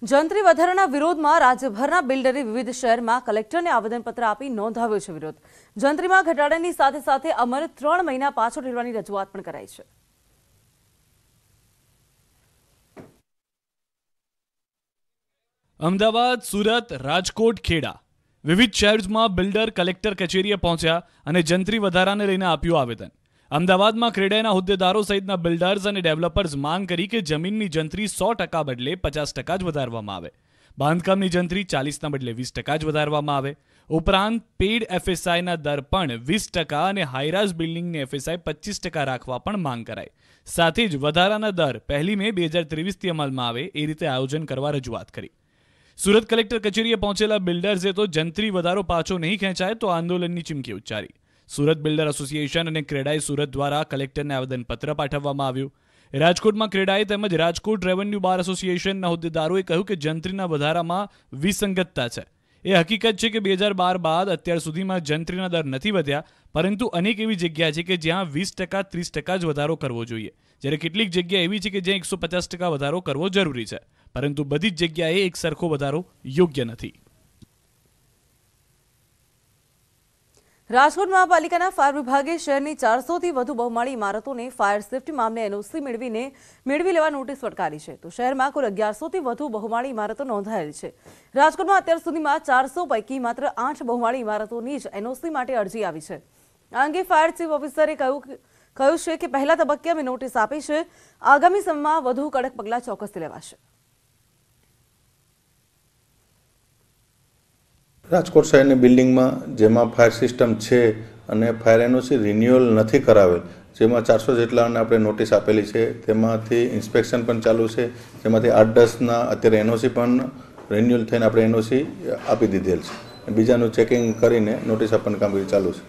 જંત્રી વધારાના વિરોધમાં રાજ્યભરના બિલ્ડરે વિવિધ શહેરમાં કલેક્ટરને આવેદનપત્ર આપી નોંધાવ્યો છે વિરોધ. જંત્રીમાં ઘટાડાની સાથે સાથે અમલ 3 મહિના પાછો ઠેરવાની રજૂઆત પણ કરાઈ છે. અમદાવાદ, સુરત, રાજકોટ, ખેડા વિવિધ શહેરમાં બિલ્ડર કલેક્ટર કચેરીએ પહોંચ્યા અને જંત્રી વધારાને લઈને આપ્યું આવેદન. અમદાવાદમાં ક્રેડાઈના હોદ્દેદારો સહિતના બિલ્ડર્સ અને ડેવલપર્સ માંગ કરી કે જમીનની જંત્રી 100% બદલે 50% જ વધારવામાં આવે. બાંધકામની જંત્રી 40ના બદલે 20% જ વધારવામાં આવે. ઉપરાંત પેડ એફએસઆઈના દર પણ 20% અને હાઈરાઇઝ બિલ્ડિંગની એફએસઆઈ 25% રાખવા પણ માંગ કરાઈ. સાથે જ વધારાના દર 1 મે 2023થી અમલમાં આવે એ રીતે આયોજન કરવા રજૂઆત કરી. સુરત કલેક્ટર કચેરીએ પહોંચેલા બિલ્ડર્સે તો જંત્રી વધારો પાછો નહીં ખેંચાય તો આંદોલનની ચીમકી ઉચ્ચારી. સુરત બિલ્ડર એસોસિએશન અને ક્રેડાઈ સુરત દ્વારા કલેક્ટરને આવેદનપત્ર પાઠવવામાં આવ્યું. રાજકોટમાં ક્રેડાઈ તેમજ રાજકોટ રેવન્યુ બાર એસોસિએશનના હોદ્દેદારોએ કહ્યું કે જંત્રીના વધારામાં વિસંગતતા છે. એ હકીકત છે કે 2012 બાદ અત્યાર સુધીમાં જંત્રીના દર નથી વધ્યા, પરંતુ અનેક એવી જગ્યા છે કે જ્યાં 20% 30% જ વધારો કરવો જોઈએ, જ્યારે કેટલીક જગ્યા એવી છે કે જ્યાં 150% વધારો કરવો જરૂરી છે, પરંતુ બધી જ જગ્યાએ એક સરખો વધારો યોગ્ય નથી. રાજકોટ મહાપાલિકાના ફાયર વિભાગે શહેરની 400થી વધુ બહુમાળી ઇમારતોને ફાયર સેફટી મામલે એનઓસી મેળવી લેવા નોટિસ ફટકારી છે. તો શહેરમાં કુલ 1100થી વધુ બહુમાળી ઇમારતો નોંધાયેલ છે. રાજકોટમાં અત્યાર સુધીમાં 400 પૈકી માત્ર 8 બહુમાળી ઇમારતોની જ એનઓસી માટે અરજી આવી છે. આ અંગે ફાયર ચીફ ઓફિસરે કહ્યું છે કે પહેલા તબક્કે અમે નોટિસ આપી છે. આગામી સમયમાં વધુ કડક પગલાં ચોક્કસથી લેવાશે. રાજકોટ શહેરની બિલ્ડિંગમાં જેમાં ફાયર સિસ્ટમ છે અને ફાયર એનઓસી રિન્યુઅલ નથી કરાવેલ, જેમાં 400 જેટલાને આપણે નોટિસ આપેલી છે. તેમાંથી ઇન્સ્પેક્શન પણ ચાલુ છે, જેમાંથી 8-10ના અત્યારે એનઓસી પણ રિન્યુઅલ થઈને આપણે એનઓસી આપી દીધેલ છે. બીજાનું ચેકિંગ કરીને નોટિસ આપવાની કામગીરી ચાલુ છે.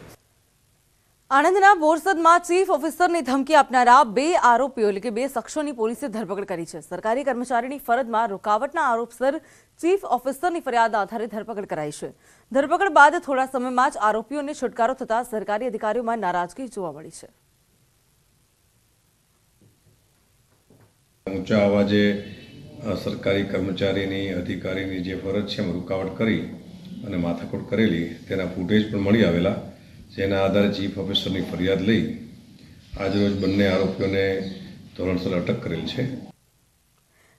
આણંદના બોરસદમાં ચીફ ઓફિસરની ધમકી આપનારા 2 આરોપીઓ એટલે કે 2 શખ્સોની પોલીસે ધરપકડ કરી છે. સરકારી કર્મચારીની ફરજમાં રૂકાવટના આરોપસર ચીફ ઓફિસરની ફરિયાદ આધારે ધરપકડ કરાઈ છે. ધરપકડ બાદ થોડા સમયમાં જ આરોપીઓને છુટકારો થતા સરકારી અધિકારીઓમાં નારાજગી જોવા મળી છે. ઊંચા અવાજે સરકારી કર્મચારીની અધિકારીની જે ફરજ છે એમાં રૂકાવટ કરી અને માથાકૂટ કરેલી તેના ફૂટેજ પણ મળી આવેલા, જેના આધારે ચીફ ઓફિસરની ફરિયાદ લઈ આજરોજ બંને આરોપીઓને ધોરણસર અટક કરેલ છે.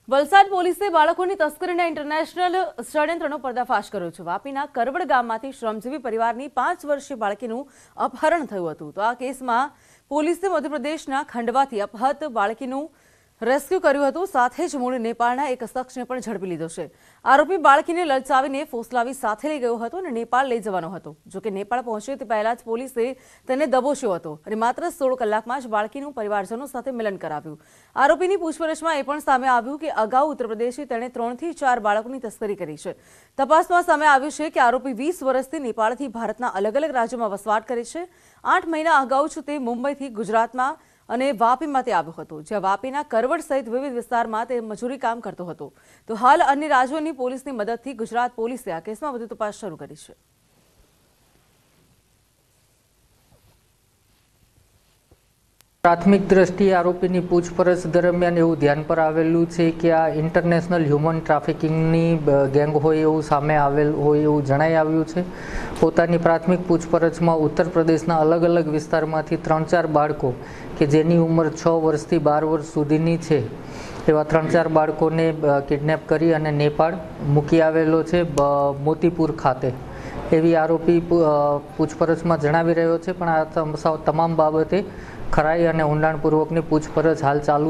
વલસાડ પોલીસે બાળકોની તસ્કરીના ઇન્ટરનેશનલ ષડયંત્રનો પર્દાફાશ કર્યો છે. વાપીના કરવડ ગામમાંથી શ્રમજીવી પરિવારની 5 વર્ષીય બાળકીનું અપહરણ થયું હતું. તો આ કેસમાં પોલીસે મધ્યપ્રદેશના ખંડવાથી અપહત બાળકીનું રેસ્ક્યુ કર્યું હતું. સાથે જ મૂળ નેપાળના એક શખ્સને પણ ઝડપી લીધો છે. આરોપી બાળકીને લલચાવીને ફોસલાવી સાથે લઈ ગયો હતો અને નેપાળ લઈ જવાનો હતો. જોકે નેપાળ પહોંચે તે પહેલા જ પોલીસે તેને દબોચ્યો હતો અને માત્ર 16 કલાકમાં જ બાળકીનું પરિવારજનો સાથે મિલન કરાવ્યું. આરોપીની પૂછપરછમાં એ પણ સામે આવ્યું કે અગાઉ ઉત્તર પ્રદેશથી તેણે 3 થી 4 બાળકોની તસ્કરી કરી છે. તપાસમાં સામે આવ્યું છે કે આરોપી 20 વર્ષથી નેપાળથી ભારતના અલગ અલગ રાજ્યોમાં વસવાટ કરે છે. 8 મહિના અગાઉ જ તે મુંબઈથી ગુજરાતમાં અને વાપીમાં તે આવ્યો હતો, જ્યાં વાપીના કરવડ સહિત વિવિધ વિસ્તારમાં તે મજૂરી કામ કરતો હતો. તો હાલ અન્ય રાજ્યોની પોલીસની મદદથી ગુજરાત પોલીસે આ કેસમાં વધુ તપાસ શરૂ કરી છે. પ્રાથમિક દ્રષ્ટિએ આરોપીની પૂછપરછ દરમિયાન એવું ધ્યાન પર આવેલું છે કે આ ઇન્ટરનેશનલ હ્યુમન ટ્રાફિકિંગની ગેંગ હોય એવું સામે આવેલ હોય એવું જણાઈ આવ્યું છે. પોતાની પ્રાથમિક પૂછપરછમાં ઉત્તર પ્રદેશના અલગ અલગ વિસ્તારમાંથી 3-4 બાળકો કે જેની ઉંમર 6 વર્ષથી 12 વર્ષ સુધીની છે એવા 3-4 બાળકોને કિડનેપ કરી અને નેપાળ મૂકી આવેલો છે મોતીપુર ખાતે, એવી આરોપી પૂછપરછમાં જણાવી રહ્યો છે. પણ આ તમામ બાબતે ખરાઈ અને ઊંડાણપૂર્વકની પૂછપરછ હાલ ચાલુ